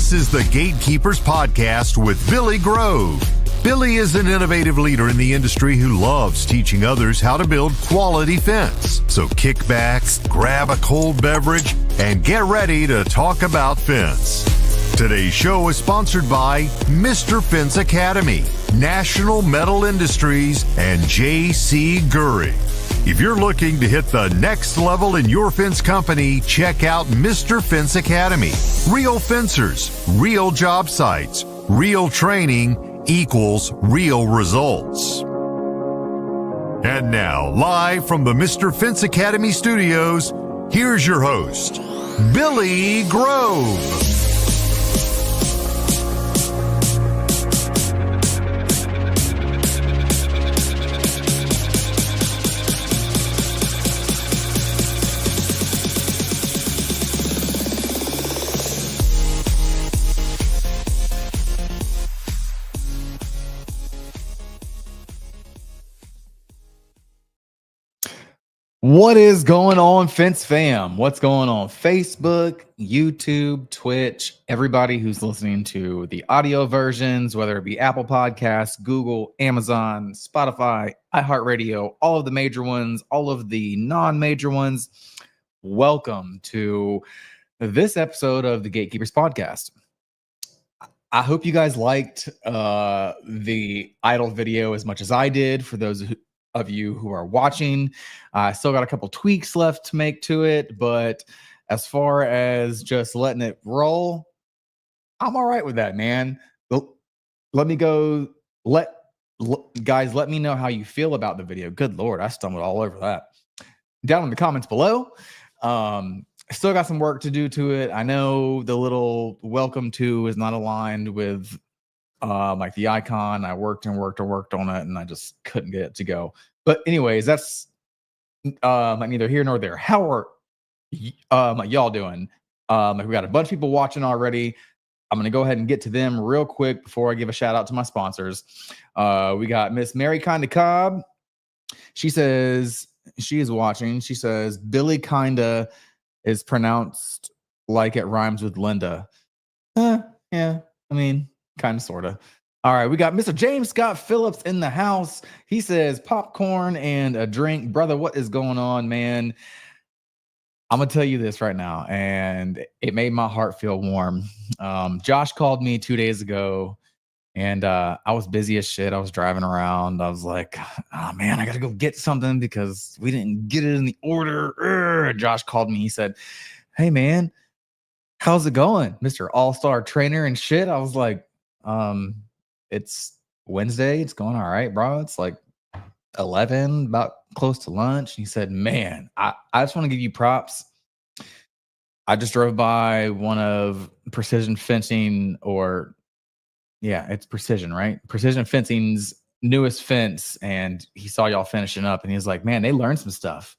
This is the Gatekeepers Podcast with Billy Grove. Billy is an innovative leader in the industry who loves teaching others how to build quality fence. So kick back, grab a cold beverage, and get ready to talk about fence. Today's show is sponsored by Mr. Fence Academy, National Metal Industries, and GURY. If you're looking to hit the next level in your fence company, check out Mr. Fence Academy. Real fencers, real job sites, real training equals real results. And now, live from the Mr. Fence Academy studios, here's your host, Billy Grove. What is going on, Fence Fam? What's going on Facebook, YouTube, Twitch, everybody who's listening to the audio versions, whether it be Apple Podcasts, Google, Amazon, Spotify, iHeartRadio, all of the major ones, all of the non-major ones. Welcome to this episode of the Gatekeepers Podcast. I hope you guys liked the idle video as much as I did. For those of you who are watching, I still got a couple tweaks left to make to it, but as far as just letting it roll, I'm all right with that, man. Let me know how you feel about the video. Good Lord, I stumbled all over that. Down in the comments below. Still got some work to do to it. I know the little welcome to is not aligned with like the icon. I worked on it, and I just couldn't get it to go. But anyways, that's neither here nor there. How are y'all doing? We got a bunch of people watching already. I'm gonna go ahead and get to them real quick before I give a shout out to my sponsors. We got Miss Mary Kinda Cobb. She says she is watching. She says Billy Kinda is pronounced like it rhymes with Linda. Yeah, I mean, kind of, sort of. All right, we got Mr. James Scott Phillips in the house. He says popcorn and a drink. Brother, what is going on, man? I'm going to tell you this right now, and it made my heart feel warm. Josh called me 2 days ago, and I was busy as shit. I was driving around. I was like, oh, man, I got to go get something because we didn't get it in the order. Josh called me. He said, hey, man, how's it going, Mr. All-Star Trainer and shit? I was like, it's Wednesday. It's going all right, bro. It's like 11, about close to lunch. He said, man, I just want to give you props. I just drove by one of Precision Fencing, it's Precision, right? Precision Fencing's newest fence. And he saw y'all finishing up, and he was like, man, they learned some stuff.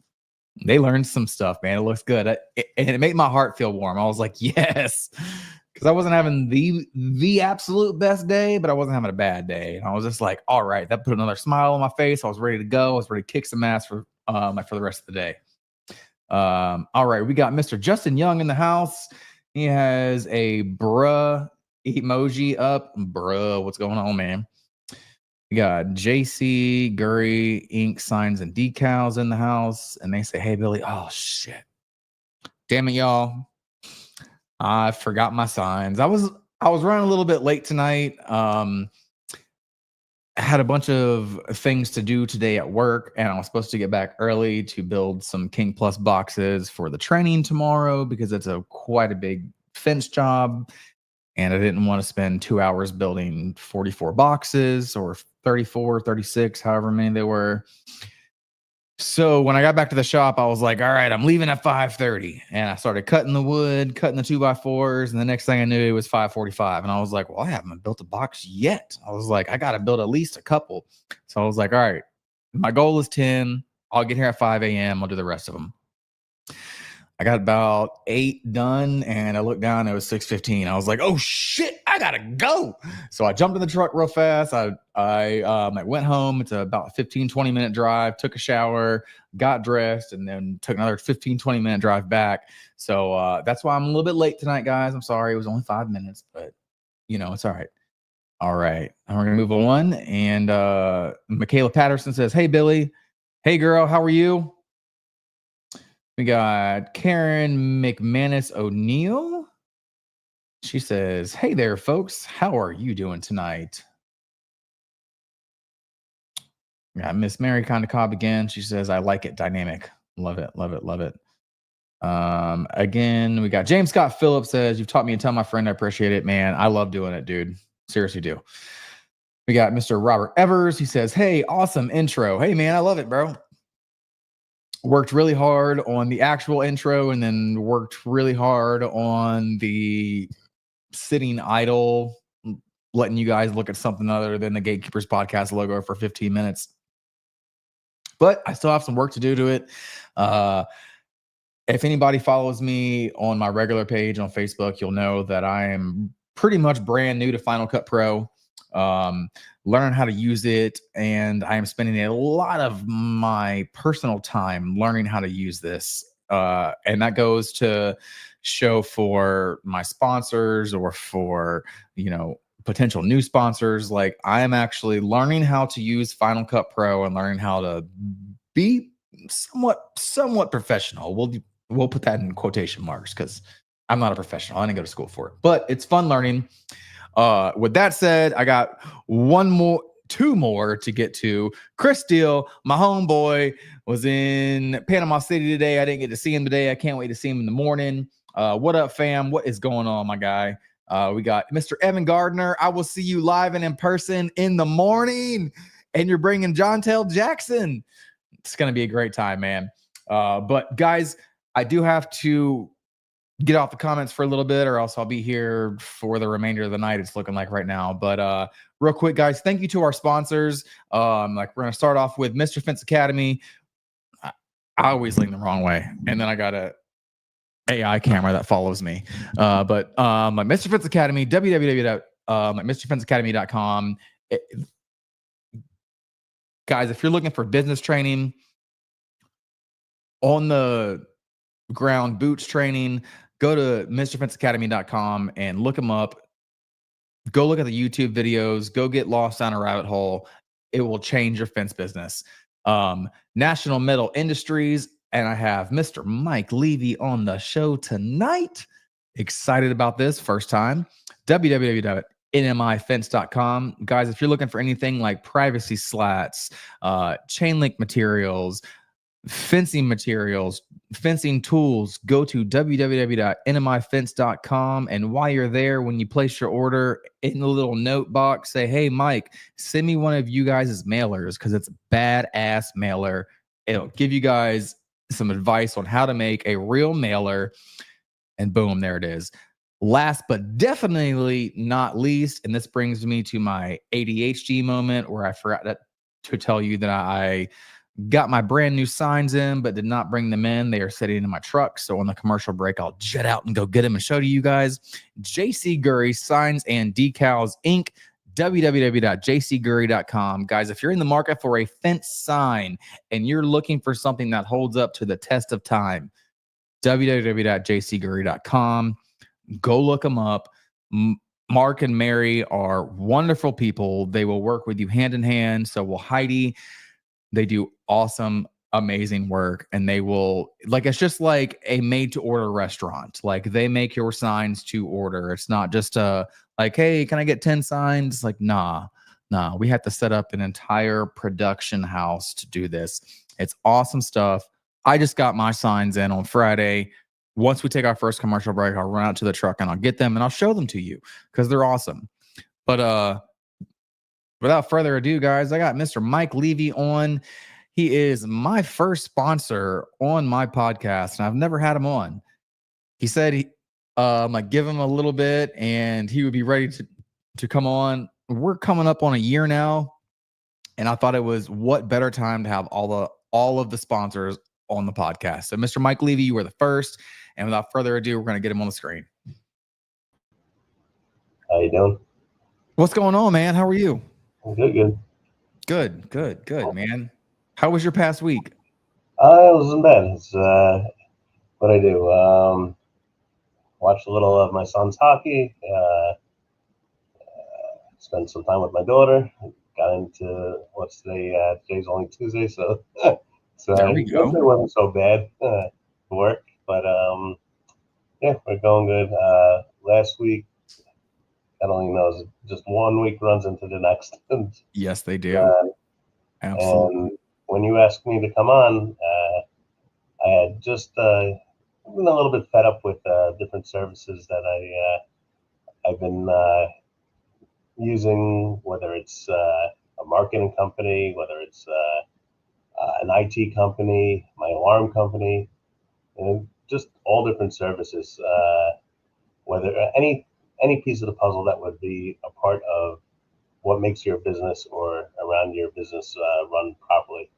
Man. It looks good. And it made my heart feel warm. I was like, yes. Because I wasn't having the absolute best day, but I wasn't having a bad day. And I was just like, all right, that put another smile on my face. I was ready to go. I was ready to kick some ass for the rest of the day. All right, we got Mr. Justin Young in the house. He has a bruh emoji up. Bruh, what's going on, man? We got JC, GURY, ink, signs, and decals in the house. And they say, hey, Billy. Oh, shit. Damn it, y'all. I forgot my signs. I was running a little bit late tonight. I had a bunch of things to do today at work, and I was supposed to get back early to build some King Plus boxes for the training tomorrow because it's quite a big fence job, and I didn't want to spend 2 hours building 44 boxes or 34, 36, however many they were. So when I got back to the shop, I was like, all right, I'm leaving at 5:30. And I started cutting the wood, cutting the 2x4s. And the next thing I knew, it was 5:45. And I was like, well, I haven't built a box yet. I was like, I got to build at least a couple. So I was like, all right, my goal is 10. I'll get here at 5 a.m. I'll do the rest of them. I got about 8 done, and I looked down, it was 6:15. I was like, oh shit, I gotta go. So I jumped in the truck real fast. I went home. It's about a 15-20 minute drive, took a shower, got dressed, and then took another 15-20 minute drive back. So that's why I'm a little bit late tonight, guys. I'm sorry. It was only 5 minutes, but it's all right. All right. And we're gonna move on. And Michaela Patterson says, hey Billy. Hey girl, how are you? We got Karen McManus O'Neill. She says, hey there, folks. How are you doing tonight? Yeah, Miss Mary Cobb again. She says, I like it. Dynamic. Love it. Love it. Love it. Again, we got James Scott Phillips says, you've taught me and tell my friend I appreciate it, man. I love doing it, dude. Seriously do. We got Mr. Robert Evers. He says, hey, awesome intro. Hey, man, I love it, bro. Worked really hard on the actual intro and then worked really hard on the sitting idle, letting you guys look at something other than the Gatekeepers Podcast logo for 15 minutes. But I still have some work to do to it. If anybody follows me on my regular page on Facebook, you'll know that I am pretty much brand new to Final Cut Pro. Learn how to use it, and I am spending a lot of my personal time learning how to use this, and that goes to show for my sponsors or for potential new sponsors. Like, I am actually learning how to use Final Cut Pro and learning how to be somewhat professional. We'll put that in quotation marks because I'm not a professional. I didn't go to school for it, but it's fun learning. With that said, I got two more to get to. Chris Steele, my homeboy, was in Panama City today. I didn't get to see him today. I can't wait to see him in the morning. What up, fam? What is going on, my guy? We got Mr. Evan Gardner. I will see you live and in person in the morning. And you're bringing John Tell Jackson. It's going to be a great time, man. But guys, I do have to get off the comments for a little bit, or else I'll be here for the remainder of the night. It's looking like right now. But real quick, guys, thank you to our sponsors. We're going to start off with Mr. Fence Academy. I always lean the wrong way, and then I got a AI camera that follows me. But Mr. Fence Academy, www.mrfenceacademy.com. Guys, if you're looking for business training, on the ground boots training, go to mrfenceacademy.com and look them up. Go look at the YouTube videos. Go get lost down a rabbit hole. It will change your fence business. National Metal Industries, and I have Mr. Mike Levy on the show tonight. Excited about this. First time. www.nmifence.com. Guys, if you're looking for anything like privacy slats, chain link materials, fencing materials, fencing tools, go to www.nmifence.com. And while you're there, when you place your order, in the little note box, say, hey, Mike, send me one of you guys' mailers, because it's a badass mailer. It'll give you guys some advice on how to make a real mailer. And boom, there it is. Last but definitely not least, and this brings me to my ADHD moment where I forgot to tell you that I got my brand new signs in, but did not bring them in. They are sitting in my truck. So on the commercial break, I'll jet out and go get them and show to you guys. JC GURY Signs and Decals Inc. www.jcgury.com. Guys, if you're in the market for a fence sign and you're looking for something that holds up to the test of time, www.jcgury.com. Go look them up. Mark and Mary are wonderful people. They will work with you hand in hand. So will Heidi. They do awesome, amazing work, and they will, like, it's just like a made-to-order restaurant. Like, they make your signs to order. It's not just like, hey, can I get 10 signs? It's like, nah, we have to set up an entire production house to do this. It's awesome stuff. I just got my signs in on Friday. Once we take our first commercial break, I'll run out to the truck and I'll get them and I'll show them to you because they're awesome. But without further ado, guys, I got Mr. Mike Levy on. He is my first sponsor on my podcast, and I've never had him on. He said I give him a little bit, and he would be ready to come on. We're coming up on a year now, and I thought it was what better time to have all of the sponsors on the podcast. So Mr. Mike Levy, you were the first. And without further ado, we're going to get him on the screen. How you doing? What's going on, man? How are you? Good. Good, man. How was your past week? It wasn't bad. It's what I do. Watched a little of my son's hockey. Spent some time with my daughter. Got into what's today? Today's only Tuesday, so There we go. It wasn't so bad work, but yeah, we're going good. Last week, God only knows, just 1 week runs into the next. Yes, they do. Absolutely. And when you asked me to come on, I had just been a little bit fed up with different services that I've been using, whether it's a marketing company, whether it's an IT company, my alarm company, and just all different services. Whether any piece of the puzzle that would be a part of what makes your business or around your business run properly.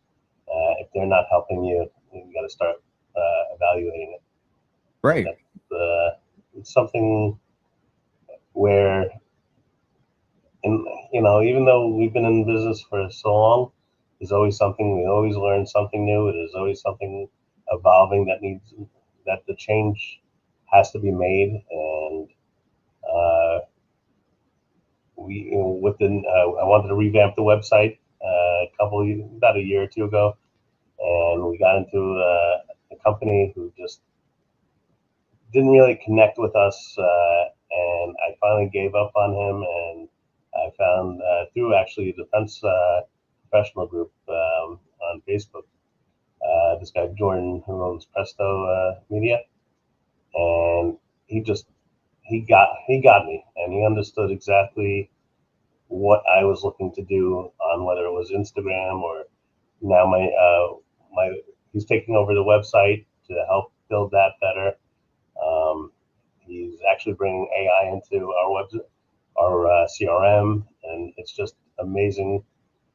If they're not helping you, you got to start evaluating it. Right. It's something where, and even though we've been in business for so long, there's always something. We always learn something new. There's always something evolving that the change has to be made, and I wanted to revamp the website about a year or two ago, and we got into a company who just didn't really connect with us, and I finally gave up on him, and I found through actually a defense professional group on Facebook, this guy Jordan, who owns Presto Media, and he got me, and he understood exactly what I was looking to do on whether it was Instagram or now he's taking over the website to help build that better. He's actually bringing AI into our CRM, and it's just amazing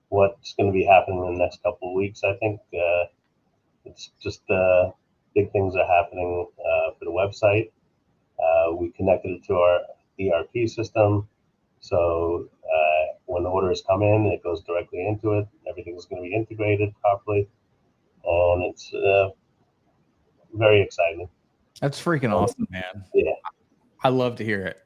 what's going to be happening in the next couple of weeks. I think it's just big things are happening for the website. We connected it to our ERP system, so when the orders come in, it goes directly into it. Everything's going to be integrated properly, and it's very exciting. That's freaking awesome, man. Yeah. I love to hear it.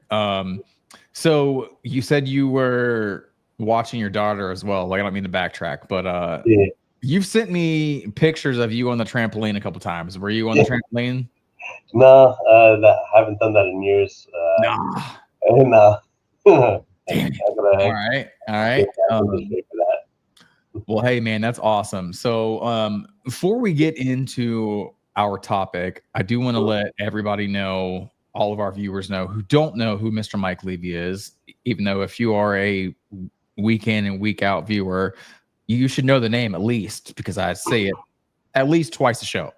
So you said you were watching your daughter as well. Like, I don't mean to backtrack, but Yeah. you've sent me pictures of you on the trampoline a couple times. Were you on the trampoline? No, I haven't done that in years. Nah. No. Damn it. All right. Well, hey, man, that's awesome. So before we get into our topic, I do want to let everybody know, all of our viewers know who don't know who Mr. Mike Levy is, even though if you are a week in and week out viewer, you should know the name at least, because I say it at least twice a show.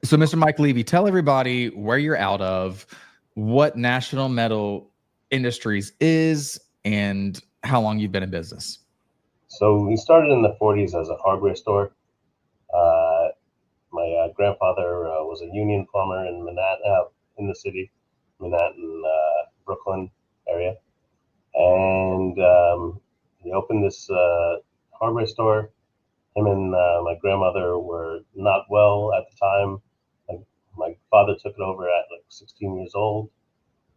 So Mr. Mike Levy, tell everybody where you're out of, what National Metal Industries is, and how long you've been in business. So we started in the 40s as a hardware store. My grandfather was a union plumber in Manhattan, in the city, Manhattan, Brooklyn area. And he opened this hardware store. Him and my grandmother were not well at the time. My father took it over at like 16 years old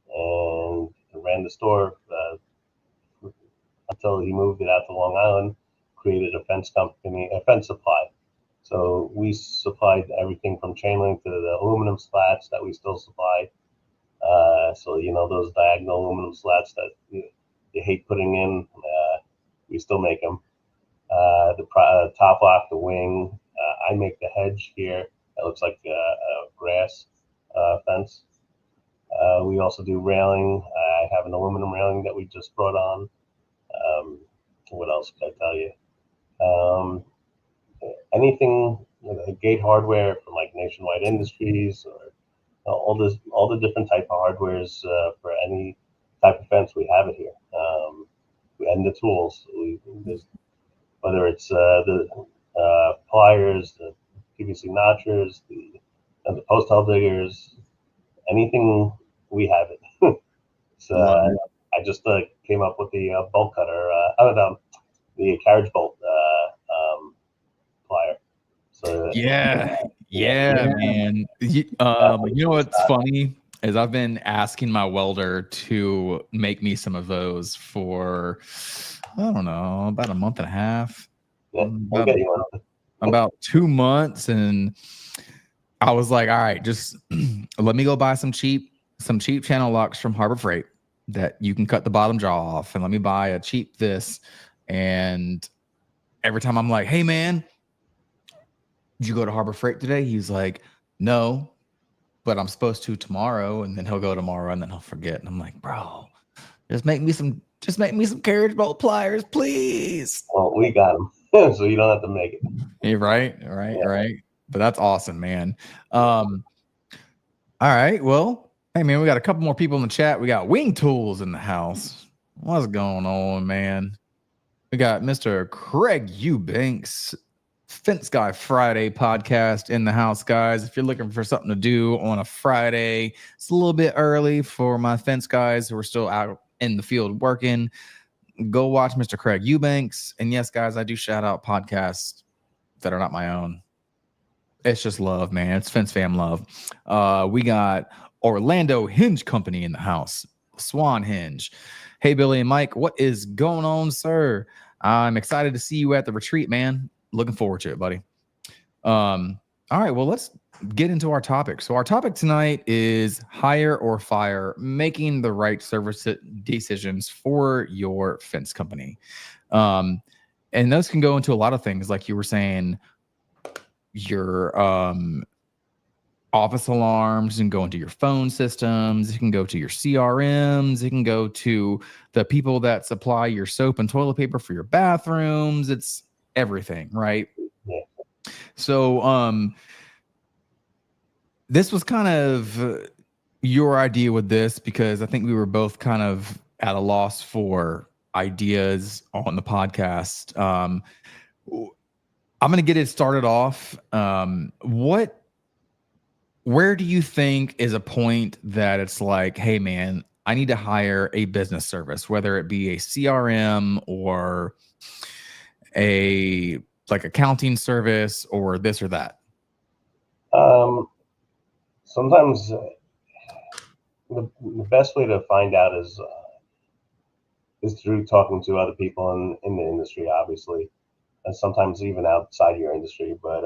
and ran the store until he moved it out to Long Island, created a fence company, a fence supply. So we supplied everything from chain link to the aluminum slats that we still supply. So, those diagonal aluminum slats that you hate putting in, we still make them. The top lock, the wing, I make the hedge here. That looks like a grass fence. We also do railing. I have an aluminum railing that we just brought on. What else can I tell you? Anything, gate hardware from like Nationwide Industries, or all the different type of hardwares for any type of fence, we have it here. And the tools, whether it's pliers, the PVC notchers, the post hole diggers, anything, we have it. So Love it. I just came up with the bolt cutter, the carriage bolt plier. So Yeah, man. You know what's funny is I've been asking my welder to make me some of those for, I don't know, about a month and a half. we'll get you one. About 2 months, and I was like, all right, just let me go buy some cheap channel locks from Harbor Freight that you can cut the bottom jaw off, and let me buy a cheap this. And every time I'm like, hey man, did you go to Harbor Freight today? He's like, no, but I'm supposed to tomorrow. And then he'll go tomorrow and then he'll forget. And I'm like, bro, just make me some carriage bolt pliers, please. Well, we got them, so you don't have to make it. Yeah, right. But that's awesome, man. All right. Well, hey man, we got a couple more people in the chat. We got Wing Tools in the house. What's going on, man? We got Mr. Craig Eubanks, Fence Guy Friday podcast in the house, guys. If you're looking for something to do on a Friday, it's a little bit early for my fence guys who are still out in the field working. Go watch Mr. Craig Eubanks. And yes, guys, I do shout out podcasts that are not my own. It's just love, man. It's Fence Fam love. We got Orlando Hinge Company in the house, Swan Hinge. Hey, Billy and Mike, what is going on, sir? I'm excited to see you at the retreat, man. Looking forward to it, buddy. All right, well, let's get into our topic. So our topic tonight is hire or fire, making the right service decisions for your fence company. And those can go into a lot of things, like you were saying, your office alarms, and go into your phone systems. It can go to your CRMs. It can go to the people that supply your soap and toilet paper for your bathrooms. It's everything, right? Yeah. So this was kind of your idea with this, because I think we were both kind of at a loss for ideas on the podcast. I'm going to get it started off. Where do you think is a point that it's like, hey man, I need to hire a business service, whether it be a CRM or a like accounting service or this or that? Sometimes the best way to find out is through talking to other people in the industry, obviously, and sometimes even outside your industry. But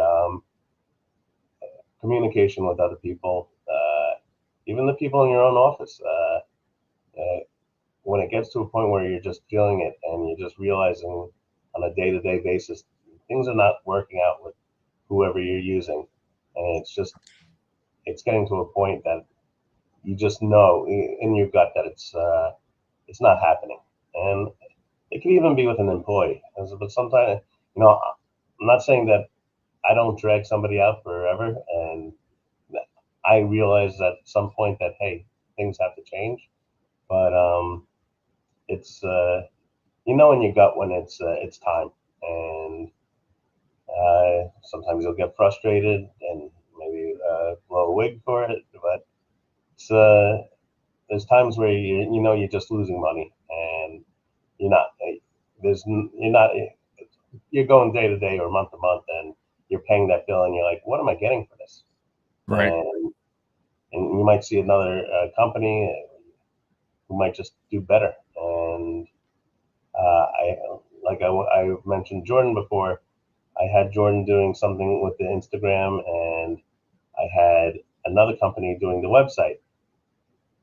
communication with other people, even the people in your own office. When it gets to a point where you're just feeling it and you're just realizing on a day-to-day basis things are not working out with whoever you're using, and it's getting to a point that you just know in your gut that it's not happening. And it could even be with an employee. But sometimes, I'm not saying that I don't drag somebody out forever, and I realize at some point that, hey, things have to change. But it's in your gut when it's time, and sometimes you'll get frustrated and maybe blow a wig for it. But it's there's times where you're just losing money, and you're going day to day or month to month, and you're paying that bill, and you're like, what am I getting for this? Right. And you might see another company who might just do better. And I mentioned Jordan before. I had Jordan doing something with the Instagram, and I had another company doing the website.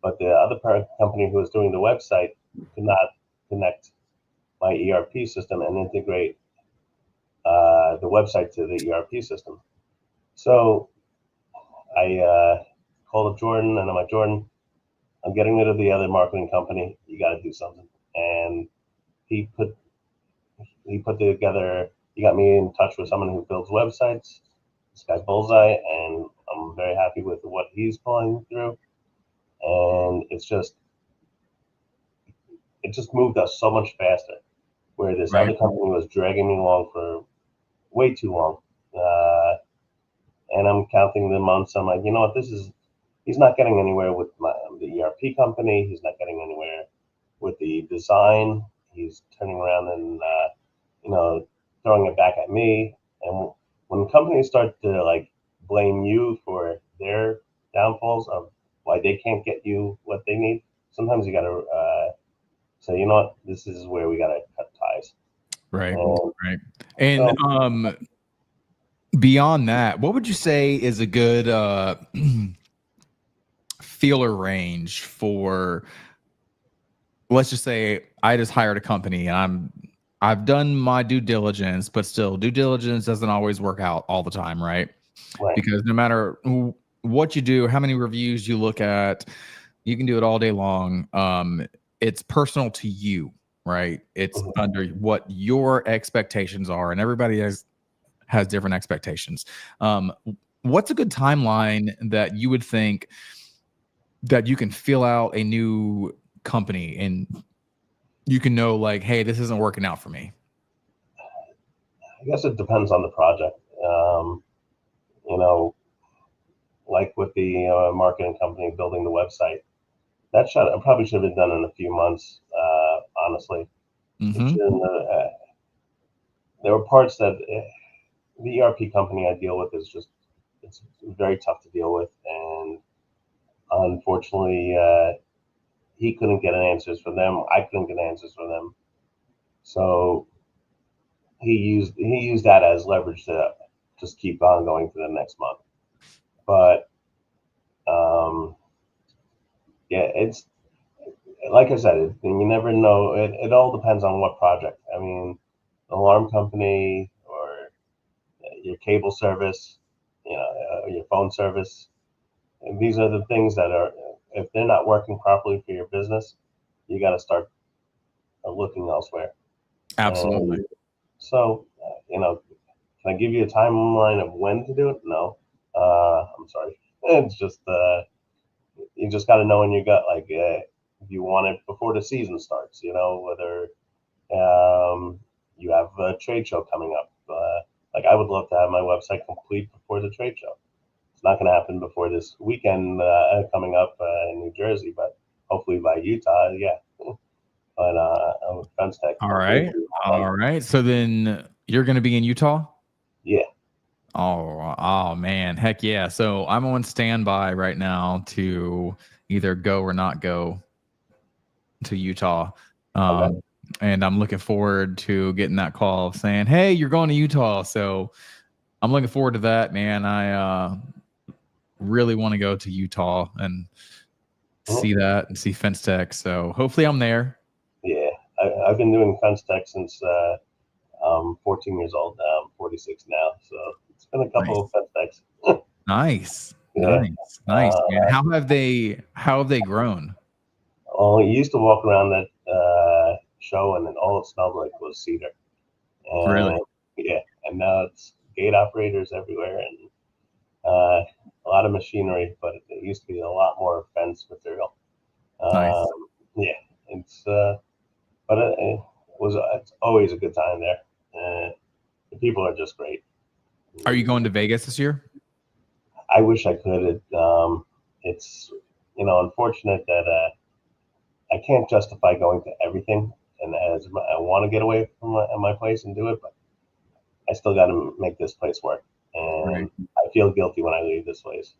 But the other company who was doing the website could not connect my ERP system and integrate the website to the ERP system. So I called up Jordan, and I'm like, Jordan, I'm getting rid of the other marketing company. You got to do something. And he put together. He got me in touch with someone who builds websites. This guy's Bullseye, and I'm very happy with what he's pulling through. And it just moved us so much faster. Where this other company was dragging me along for way too long. And I'm counting the months. I'm like, you know what, he's not getting anywhere with the ERP company. He's not getting anywhere with the design. He's turning around and, throwing it back at me. And when companies start to like blame you for their downfalls of why they can't get you what they need, sometimes you got to say, you know what, this is where we got to cut ties. Right. Right. And so, beyond that, what would you say is a good feeler range for, let's just say I just hired a company and I've done my due diligence, but still due diligence doesn't always work out all the time, right? Because no matter what you do, how many reviews you look at, you can do it all day long. It's personal to you, right? It's under what your expectations are, and everybody has different expectations. What's a good timeline that you would think that you can fill out a new company and you can know, like, hey, this isn't working out for me? I guess it depends on the project. Like with the marketing company building the website, that probably should have been done in a few months. Honestly, there were parts that the ERP company I deal with it's very tough to deal with, and unfortunately, he couldn't get answers from them. I couldn't get answers from them, so he used that as leverage to just keep on going to the next month. But it's like I said, you never know. It all depends on what project. I mean, alarm company or your cable service, your phone service. And these are the things that are, if they're not working properly for your business, you got to start looking elsewhere. Absolutely. And so, can I give you a timeline of when to do it? No. I'm sorry. It's just, you just got to know in your gut, like, if you want it before the season starts, whether you have a trade show coming up. Like, I would love to have my website complete before the trade show. It's not going to happen before this weekend coming up in New Jersey, but hopefully by Utah, yeah. But Fence Tech. All right. So then you're going to be in Utah? Yeah. Oh man, heck yeah. So I'm on standby right now to either go or not go to Utah. And I'm looking forward to getting that call saying, hey, you're going to Utah. So I'm looking forward to that, man. I really want to go to Utah and see that and see Fence Tech. So hopefully I'm there. Yeah, I've been doing Fence Tech since I'm 14 years old. Now I'm 46 now. So it's been a couple of Fence Techs. Nice. Yeah. Nice, man. How have they grown? Well, you used to walk around that show and then all it smelled like was cedar. And, really? Yeah. And now it's gate operators everywhere and a lot of machinery, but it used to be a lot more fence material. Nice. Yeah. It's it's always a good time there. The people are just great. Are you going to Vegas this year? I wish I could. It's unfortunate that I can't justify going to everything, and as I want to get away from my place and do it, but I still got to make this place work, and I feel guilty when I leave this place.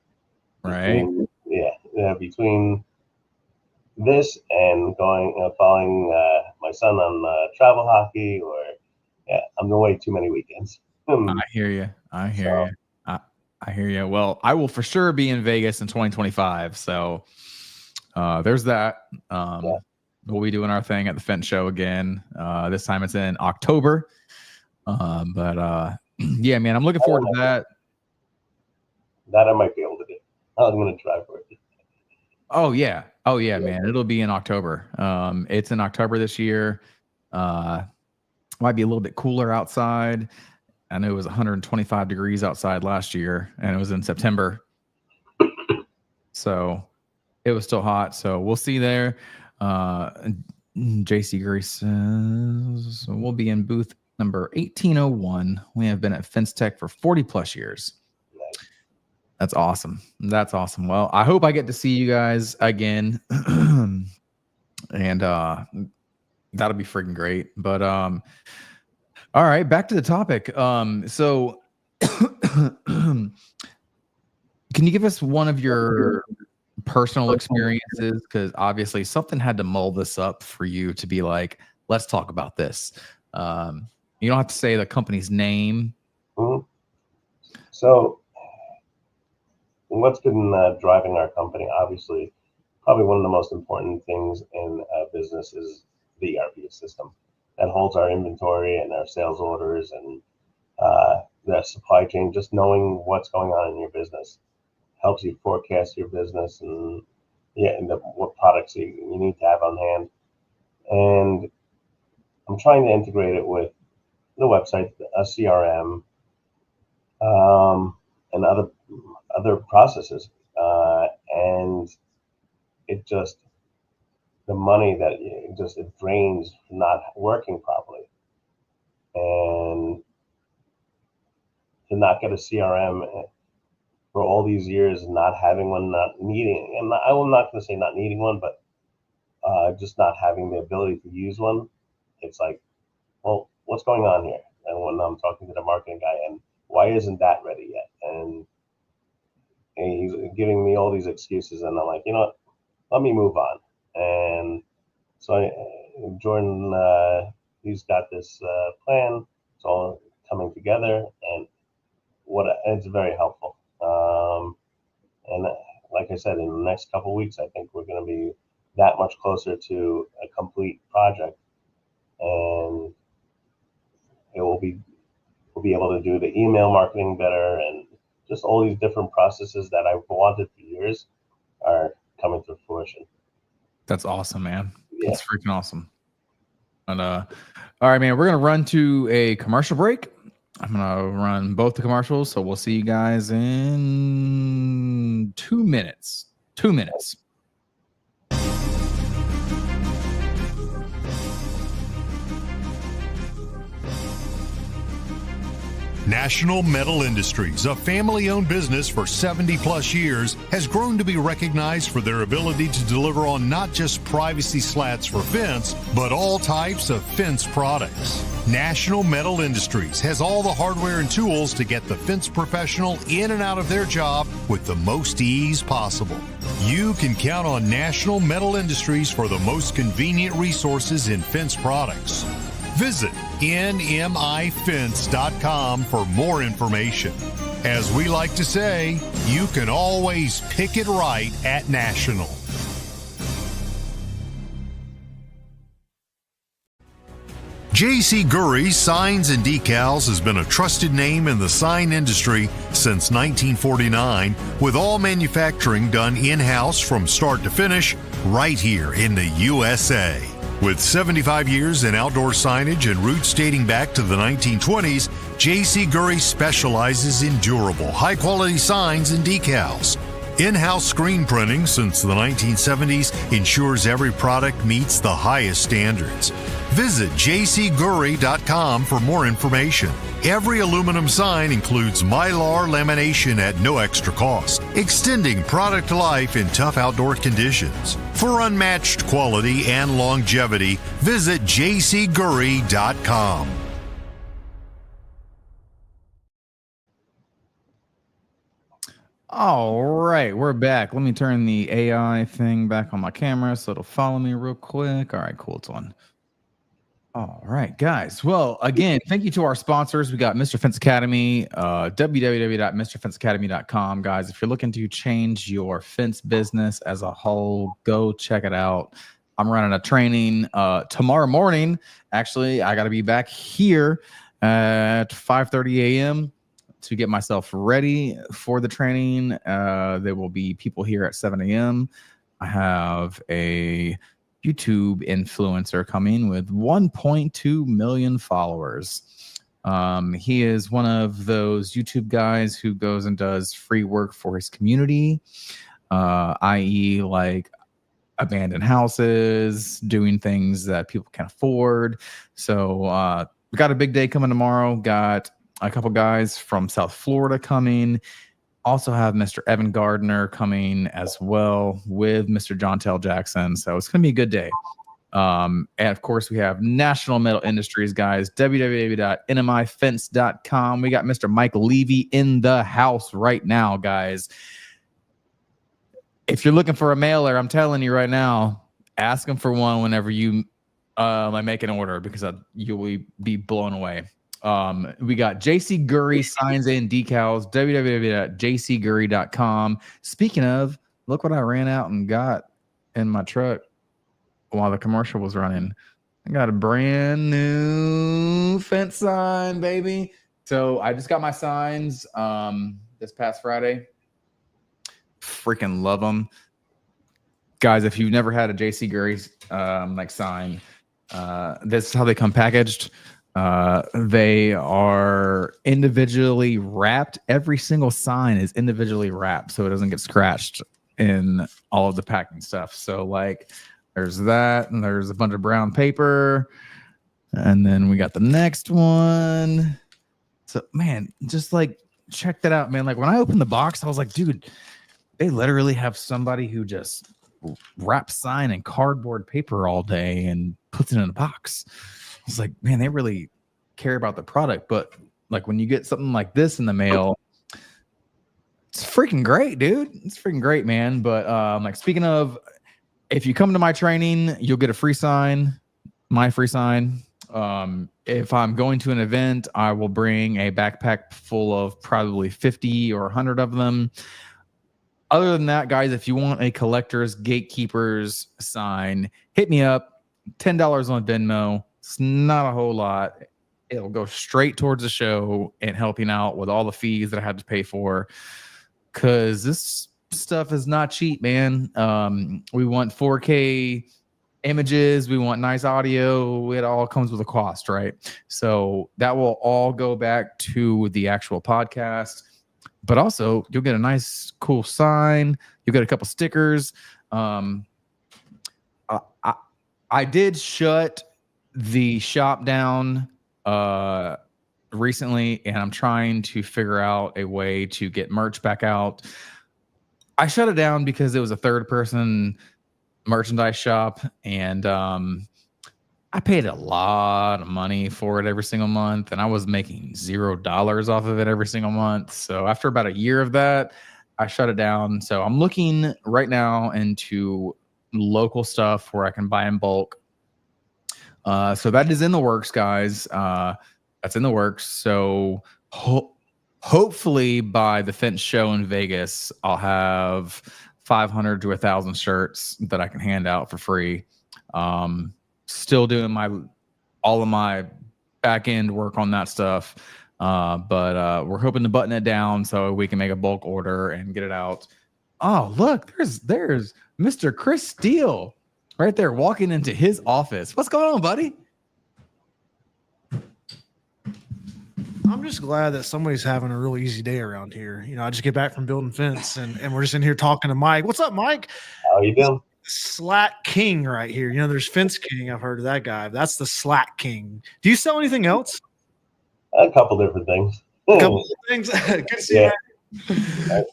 Right. Between this and following my son on travel hockey, or I'm away too many weekends. I hear you. I hear you. Well, I will for sure be in Vegas in 2025. So there's that. We'll be doing our thing at the Fence Show again. This time it's in October. Yeah, man, I'm looking forward to that. That I might be able to do. I'm going to try for it. Oh yeah, man. It'll be in October. It's in October this year. Might be a little bit cooler outside. I know it was 125 degrees outside last year, and it was in September. So it was still hot. So we'll see there. JC GURY says we'll be in booth number 1801. We have been at Fence Tech for 40 plus years. Nice. That's awesome. That's awesome. Well, I hope I get to see you guys again. And that'll be freaking great. But all right, back to the topic. So can you give us one of your personal experiences? Because obviously something had to mull this up for you to be like, let's talk about this. You don't have to say the company's name. Mm-hmm. So what's been driving our company, obviously, probably one of the most important things in a business is the ERP system that holds our inventory and our sales orders and the supply chain. Just knowing what's going on in your business helps you forecast your business and what products you need to have on hand. And I'm trying to integrate it with the website, a CRM, and other processes. And it just, the money that it drains from not working properly. And to not get a CRM for all these years, not having one, not needing, and I'm not going to say not needing one, but just not having the ability to use one. It's like, well, what's going on here? And when I'm talking to the marketing guy, and why isn't that ready yet? And he's giving me all these excuses, and I'm like, you know what? Let me move on. And so Jordan, he's got this plan. It's all coming together, and it's very helpful. And like I said, in the next couple of weeks, I think we're going to be that much closer to a complete project, and we'll be able to do the email marketing better, and just all these different processes that I've wanted for years are coming to fruition. That's awesome, man. Yeah. That's freaking awesome. And all right, man, we're gonna run to a commercial break. I'm gonna run both the commercials, so we'll see you guys in 2 minutes. 2 minutes. National Metal Industries, a family-owned business for 70 plus years, has grown to be recognized for their ability to deliver on not just privacy slats for fence, but all types of fence products. National Metal Industries has all the hardware and tools to get the fence professional in and out of their job with the most ease possible. You can count on National Metal Industries for the most convenient resources in fence products. Visit nmifence.com for more information. As we like to say, you can always pick it right at National. J.C. GURY Signs and Decals has been a trusted name in the sign industry since 1949, with all manufacturing done in-house from start to finish right here in the USA. With 75 years in outdoor signage and roots dating back to the 1920s, J.C. GURY specializes in durable, high-quality signs and decals. In-house screen printing since the 1970s ensures every product meets the highest standards. Visit jcgury.com for more information. Every aluminum sign includes Mylar lamination at no extra cost, extending product life in tough outdoor conditions. For unmatched quality and longevity, visit jcgury.com. All right, we're back. Let me turn the AI thing back on my camera so it'll follow me real quick. All right, cool. It's on. All right, guys. Well, again, thank you to our sponsors. We got Mr. Fence Academy, www.mrfenceacademy.com. Guys, if you're looking to change your fence business as a whole, go check it out. I'm running a training tomorrow morning. Actually, I got to be back here at 5:30 a.m. to get myself ready for the training. There will be people here at 7 a.m. I have a YouTube influencer coming with 1.2 million followers. He is one of those YouTube guys who goes and does free work for his community, i.e. like abandoned houses, doing things that people can afford. So we got a big day coming tomorrow. Got a couple guys from South Florida coming. Also have Mr. Evan Gardner coming as well with Mr. John Tell Jackson. So it's going to be a good day. And of course, we have National Metal Industries, guys, www.nmifence.com. We got Mr. Mike Levy in the house right now, guys. If you're looking for a mailer, I'm telling you right now, ask him for one whenever you make an order, because you will be blown away. We got JC GURY signs and decals, www.jcgury.com. Speaking of, look what I ran out and got in my truck while the commercial was running. I got a brand new fence sign, baby. So I just got my signs this past Friday. Freaking love them. Guys, if you've never had a JC GURY sign, this is how they come packaged. They are individually wrapped. Every single sign is individually wrapped so it doesn't get scratched in all of the packing stuff. So like there's that, and there's a bunch of brown paper, and then we got the next one. So man, just like check that out, man. Like when I opened the box, I was like, dude, they literally have somebody who just wraps sign in cardboard paper all day and puts it in a box. I was like, man, they really care about the product. But like when you get something like this in the mail, it's freaking great, dude. It's freaking great, man. But like speaking of, if you come to my training, you'll get a free sign, my free sign. If I'm going to an event, I will bring a backpack full of probably 50 or 100 of them. Other than that, guys, if you want a collector's gatekeepers sign, hit me up. $10 on Venmo. It's not a whole lot. It'll go straight towards the show and helping out with all the fees that I had to pay for, because this stuff is not cheap, man. We want 4K images. We want nice audio. It all comes with a cost, right? So that will all go back to the actual podcast. But also, you'll get a nice, cool sign. You'll get a couple stickers. I did shut the shop down recently, and I'm trying to figure out a way to get merch back out. I shut it down because it was a third-person merchandise shop, and I paid a lot of money for it every single month, and I was making $0 off of it every single month. So after about a year of that, I shut it down. So I'm looking right now into local stuff where I can buy in bulk. So that is in the works, guys. That's in the works. So hopefully by the Fence show in Vegas, I'll have 500 to 1,000 shirts that I can hand out for free. Still doing all of my back end work on that stuff. But we're hoping to button it down so we can make a bulk order and get it out. Oh, look, there's Mr. Chris Steele right there walking into his office. What's going on, buddy? I'm just glad that somebody's having a real easy day around here. You know, I just get back from building fence and we're just in here talking to Mike. What's up, Mike? How you doing? Slat King right here. You know, there's Fence King. I've heard of that guy. That's the Slat King. Do you sell anything else? A couple different things. A couple of things. Good to see you.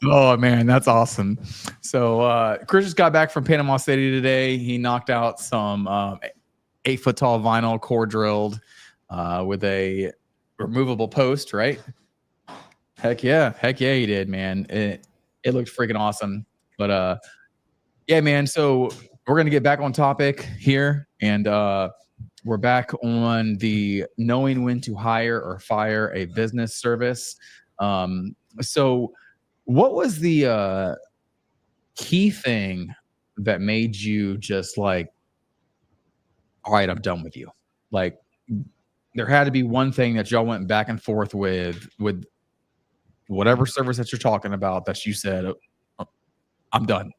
Oh man, that's awesome. So Chris just got back from Panama City today. He knocked out some 8-foot tall vinyl core drilled with a removable post, right? Heck yeah, he did, man. It looked freaking awesome. But yeah, man. So we're gonna get back on topic here, and we're back on the knowing when to hire or fire a business service. So what was the key thing that made you just like, all right, I'm done with you? Like, there had to be one thing that y'all went back and forth with whatever service that you're talking about that you said, I'm done.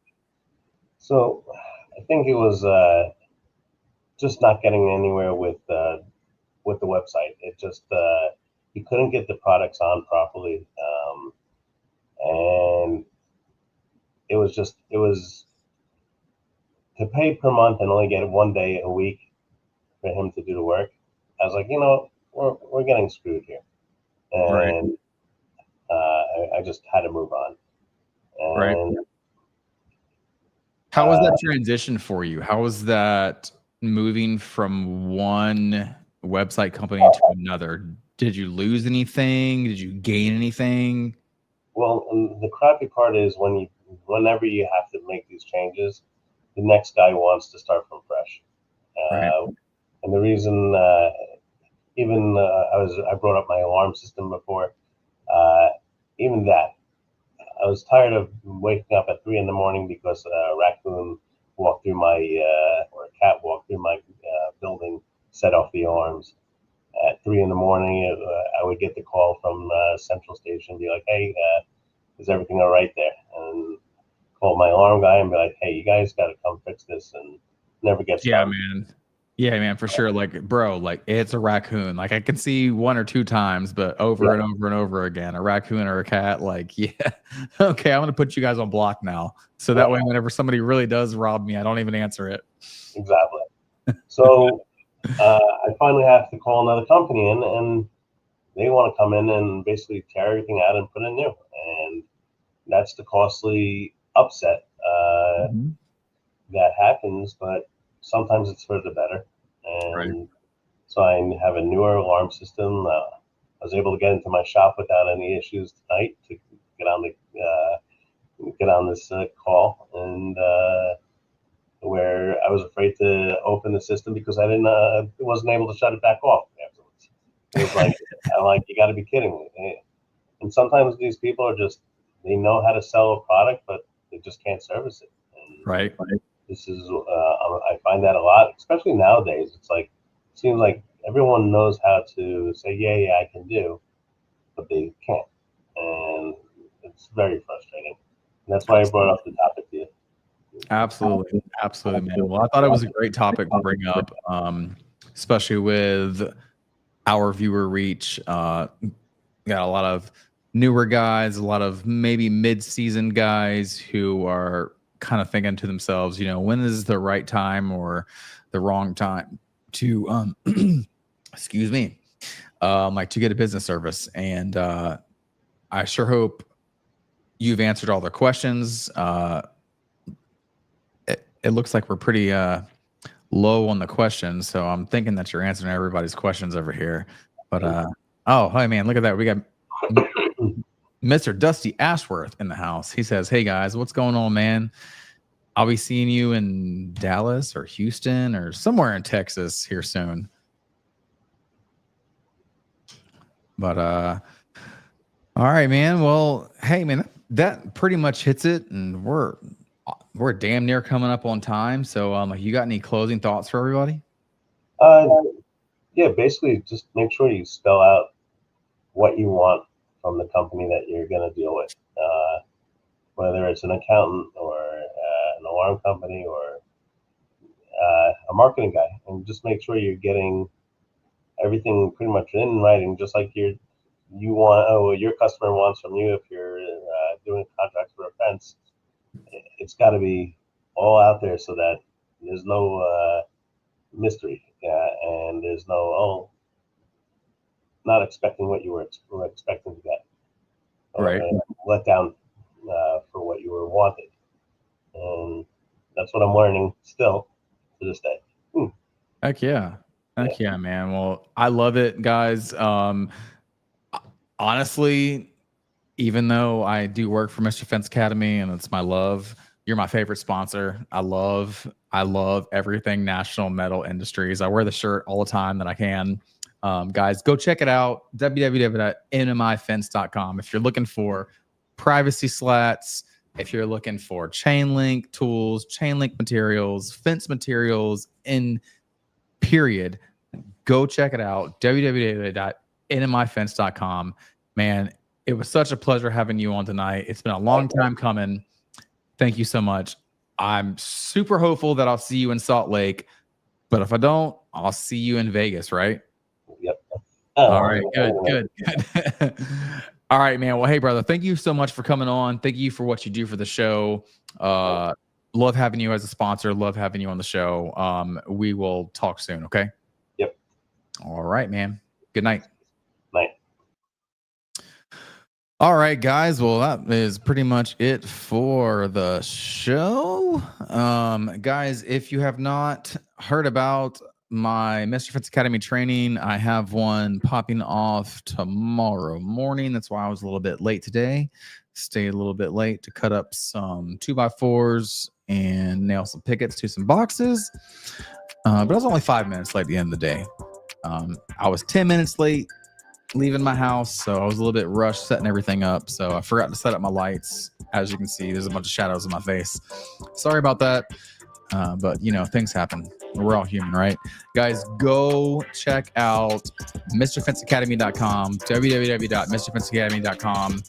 So I think it was just not getting anywhere with the website. It just you couldn't get the products on properly, and it was to pay per month and only get 1 day a week for him to do the work. I was like, we're we're getting screwed here, Right. and I just had to move on. Right. And How was that transition for you? How was that moving from one website company to another? Did you lose anything? Did you gain anything? well, the crappy part is whenever you have to make these changes, the next guy wants to start from fresh. Right. And the reason, even I brought up my alarm system before. Even that, I was tired of waking up at 3 a.m. because a raccoon walked through or a cat walked through my building, set off the alarms. At 3 a.m, I would get the call from Central Station, be like, "Hey, is everything all right there?" And call my alarm guy and be like, "Hey, you guys got to come fix this," and never gets done. Man. Yeah, man, for sure. Like, bro, like it's a raccoon. Like I can see 1 or 2 times, but over and over and over again, a raccoon or a cat. Like, yeah, okay, I'm gonna put you guys on block now, so that way, whenever somebody really does rob me, I don't even answer it. Exactly. So I finally have to call another company in, and they want to come in and basically tear everything out and put in new, and that's the costly upset that happens. But sometimes it's for the better, and so I have a newer alarm system. I was able to get into my shop without any issues tonight to get on this call, and where I was afraid to open the system because I wasn't able to shut it back off afterwards. It was like, you got to be kidding me. And sometimes these people are just, they know how to sell a product, but they just can't service it. And Right. this is, I find that a lot, especially nowadays. It's like, it seems like everyone knows how to say, yeah, I can do, but they can't. And it's very frustrating. And that's why I brought up the topic to you. Absolutely, man. Well, I thought it was a great topic to bring up, especially with our viewer reach. Got a lot of newer guys, a lot of maybe mid-season guys who are kind of thinking to themselves, when is the right time or the wrong time to, excuse me, like to get a business service. And I sure hope you've answered all the questions. It looks like we're pretty low on the questions, so I'm thinking that you're answering everybody's questions over here. But oh, hi man, look at that. We got Mr. Dusty Ashworth in the house. He says, "Hey guys, what's going on, man? I'll be seeing you in Dallas or Houston or somewhere in Texas here soon." But all right, man. Well, hey man, that pretty much hits it, and we're damn near coming up on time. So you got any closing thoughts for everybody? Yeah, basically just make sure you spell out what you want from the company that you're going to deal with, whether it's an accountant or an alarm company or a marketing guy, and just make sure you're getting everything pretty much in writing, just like your customer wants from you. If you're doing contracts for a fence, it's got to be all out there so that there's no mystery, and there's no not expecting what you were expecting to get, Right. Let down for what you were wanted. And that's what I'm learning still to this day. Heck yeah. Heck yeah, man. Well, I love it, guys. Honestly, even though I do work for Mr. Fence Academy and it's my love, you're my favorite sponsor. I love everything National Metal Industries. I wear the shirt all the time that I can. Guys, go check it out, www.nmifence.com. If you're looking for privacy slats, if you're looking for chain link tools, chain link materials, fence materials, in period, go check it out, www.nmifence.com. Man, it was such a pleasure having you on tonight. It's been a long time coming. Thank you so much. I'm super hopeful that I'll see you in Salt Lake, but if I don't, I'll see you in Vegas, right? Yep. All right, good. All right, man. Well, hey, brother, thank you so much for coming on. Thank you for what you do for the show. Love having you as a sponsor. Love having you on the show. We will talk soon, okay? Yep. All right, man. Good night. Night. All right, guys. Well, that is pretty much it for the show. Guys, if you have not heard about my Mr. Fence Academy training, I have one popping off tomorrow morning. That's why I was a little bit late today. Stayed a little bit late to cut up some 2x4s and nail some pickets to some boxes. But I was only 5 minutes late at the end of the day. I was 10 minutes late leaving my house, so I was a little bit rushed setting everything up. So I forgot to set up my lights. As you can see, there's a bunch of shadows in my face. Sorry about that. But you know, things happen. We're all human, right? Guys, go check out MrFenceAcademy.com, www.MrFenceAcademy.com,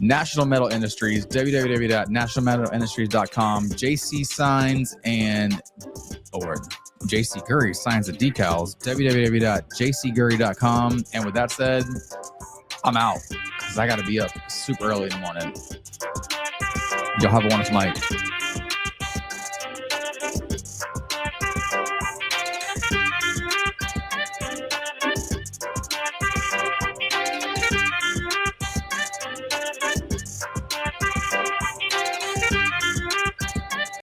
National Metal Industries, www.nationalmetalindustries.com, JC Signs or JC GURY Signs and Decals, www.jcgury.com. And with that said, I'm out because I got to be up super early in the morning. Y'all have a wonderful night.